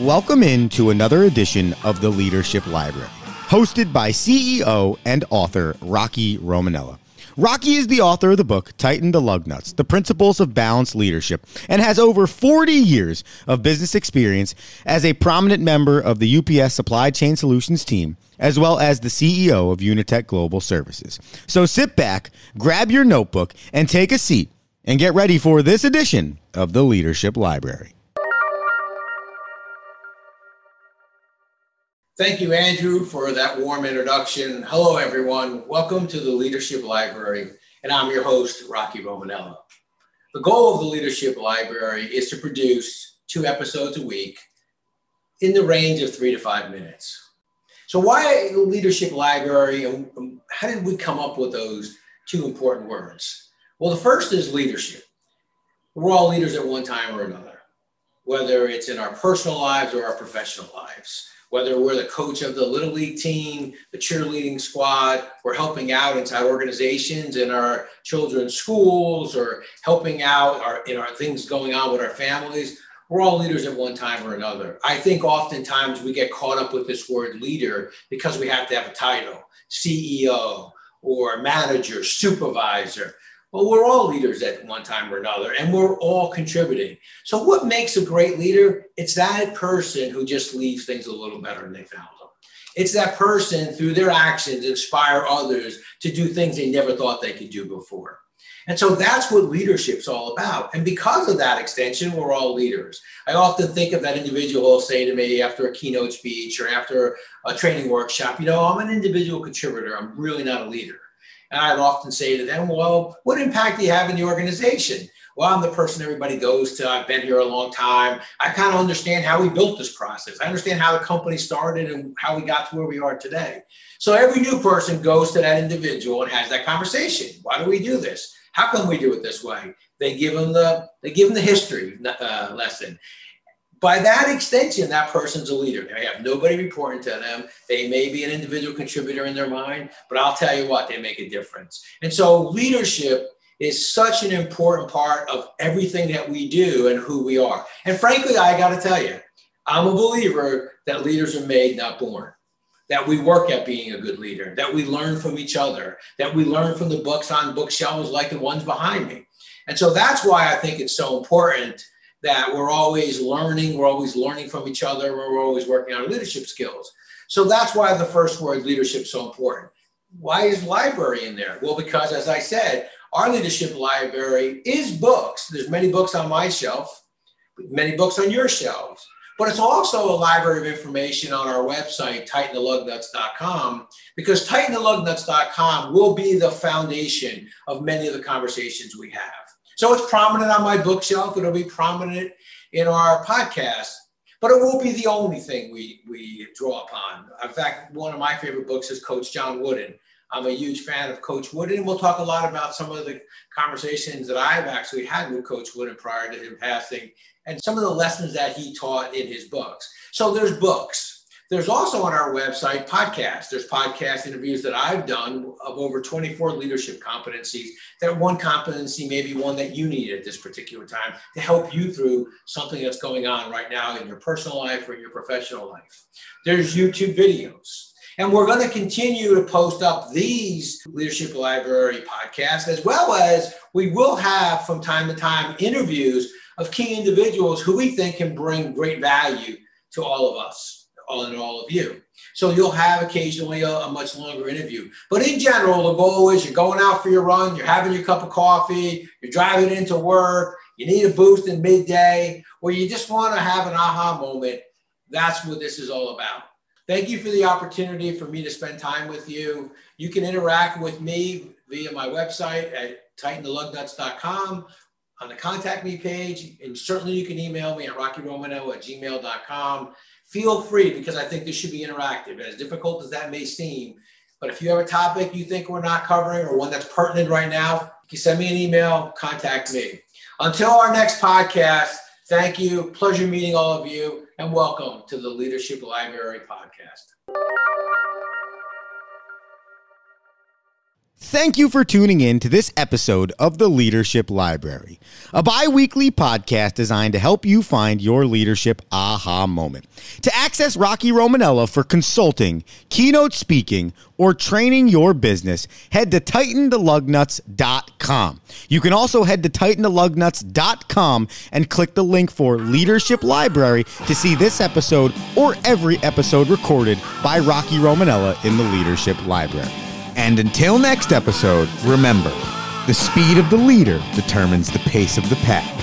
Welcome into another edition of the Leadership Library, hosted by CEO and author Rocky Romanella. Rocky is the author of the book, Tighten the Lug Nuts, The Principles of Balanced Leadership, and has over 40 years of business experience as a prominent member of the UPS Supply Chain Solutions team, as well as the CEO of Unitech Global Services. So sit back, grab your notebook, and take a seat, and get ready for this edition of the Leadership Library. Thank you, Andrew, for that warm introduction. Hello, everyone. Welcome to the Leadership Library, and I'm your host, Rocky Romanella. The goal of the Leadership Library is to produce 2 episodes a week in the range of 3 to 5 minutes. So why the Leadership Library, and how did we come up with those 2 important words? Well, the first is leadership. We're all leaders at one time or another, whether it's in our personal lives or our professional lives. Whether we're the coach of the Little League team, the cheerleading squad, we're helping out inside organizations in our children's schools, or helping out in our things going on with our families. We're all leaders at one time or another. I think oftentimes we get caught up with this word leader because we have to have a title, CEO or manager, supervisor. Well, we're all leaders at one time or another, and we're all contributing. So what makes a great leader? It's that person who just leaves things a little better than they found them. It's that person, through their actions, inspire others to do things they never thought they could do before. And so that's what leadership's all about. And because of that extension, we're all leaders. I often think of that individual who will say to me after a keynote speech or after a training workshop, I'm an individual contributor. I'm really not a leader. And I'd often say to them, well, what impact do you have in the organization? Well, I'm the person everybody goes to. I've been here a long time. I kind of understand how we built this process. I understand how the company started and how we got to where we are today. So every new person goes to that individual and has that conversation. Why do we do this? How come we do it this way? They give them the history lesson. By that extension, that person's a leader. They have nobody reporting to them. They may be an individual contributor in their mind, but I'll tell you what, they make a difference. And so leadership is such an important part of everything that we do and who we are. And frankly, I got to tell you, I'm a believer that leaders are made, not born. That we work at being a good leader, that we learn from each other, that we learn from the books on bookshelves like the ones behind me. And so that's why I think it's so important that we're always learning from each other, we're always working on leadership skills. So that's why the first word, leadership, is so important. Why is library in there? Well, because as I said, our leadership library is books. There's many books on my shelf, many books on your shelves, but it's also a library of information on our website, tightenthelugnuts.com, because tightenthelugnuts.com will be the foundation of many of the conversations we have. So it's prominent on my bookshelf. It'll be prominent in our podcast, but it won't be the only thing we draw upon. In fact, one of my favorite books is Coach John Wooden. I'm a huge fan of Coach Wooden, and we'll talk a lot about some of the conversations that I've actually had with Coach Wooden prior to him passing and some of the lessons that he taught in his books. So there's books. There's also on our website podcasts. There's podcast interviews that I've done of over 24 leadership competencies. That one competency may be one that you need at this particular time to help you through something that's going on right now in your personal life or in your professional life. There's YouTube videos. And we're going to continue to post up these Leadership Library podcasts, as well as we will have from time to time interviews of key individuals who we think can bring great value to all of us. All of you. So you'll have occasionally a much longer interview. But in general, the goal is you're going out for your run, you're having your cup of coffee, you're driving into work, you need a boost in midday, or you just want to have an aha moment. That's what this is all about. Thank you for the opportunity for me to spend time with you. You can interact with me via my website at tightenthelugnuts.com. On the contact me page, and certainly you can email me at rockyromanella@gmail.com. Feel free, because I think this should be interactive, as difficult as that may seem. But if you have a topic you think we're not covering or one that's pertinent right now, you can send me an email, contact me. Until our next podcast, thank you. Pleasure meeting all of you, and welcome to the Leadership Library podcast. Thank you for tuning in to this episode of the Leadership Library, a bi-weekly podcast designed to help you find your leadership aha moment. To access Rocky Romanella for consulting, keynote speaking, or training your business, head to TightenTheLugnuts.com. You can also head to TightenTheLugnuts.com and click the link for Leadership Library to see this episode or every episode recorded by Rocky Romanella in the Leadership Library. And until next episode, remember, the speed of the leader determines the pace of the pack.